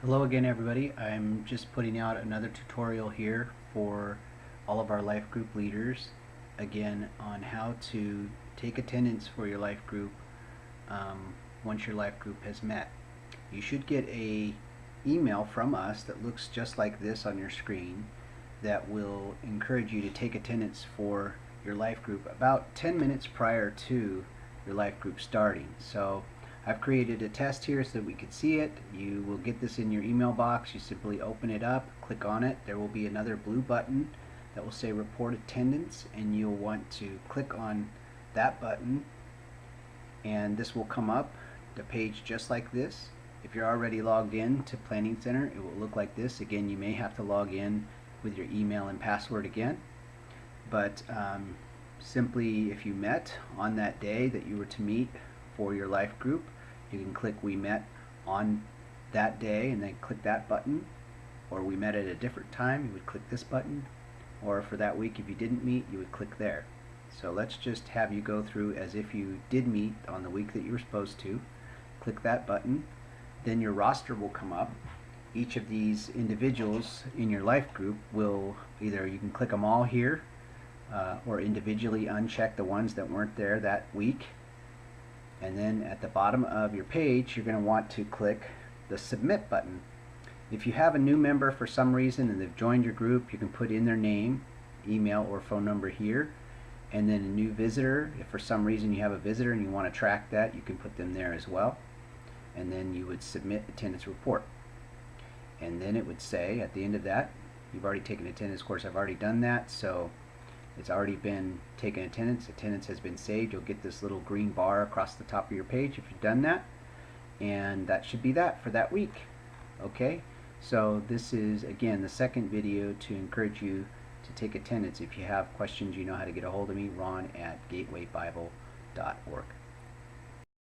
Hello again, everybody. I'm just putting out another tutorial here for all of our life group leaders, again on how to take attendance for your life group once your life group has met. You should get a email from us that looks just like this on your screen that will encourage you to take attendance for your life group about 10 minutes prior to your life group starting. So I've created a test here so that we could see it. You will get this in your email box. You simply open it up, click on it. There will be another blue button that will say report attendance, and you'll want to click on that button, and this will come up the page just like this. If you're already logged in to Planning Center, it will look like this. Again, you may have to log in with your email and password again, but simply if you met on that day that you were to meet for your life group, you can click we met on that day and then click that button, or we met at a different time, you would click this button, or for that week if you didn't meet, you would click there. So let's just have you go through as if you did meet on the week that you were supposed to. Click that button, then your roster will come up. Each of these individuals in your life group will either, you can click them all here, or individually uncheck the ones that weren't there that week. And then at the bottom of your page, you're going to want to click the submit button. If you have a new member for some reason and they've joined your group, you can put in their name, email, or phone number here. And then a new visitor, if for some reason you have a visitor and you want to track that, you can put them there as well. And then you would submit attendance report. And then it would say at the end of that, you've already taken attendance. Of course, I've already done that, so it's already been taken attendance. Attendance has been saved. You'll get this little green bar across the top of your page if you've done that. And that should be that for that week. Okay, so this is again the second video to encourage you to take attendance. If you have questions, you know how to get a hold of me, Ron at gatewaybible.org.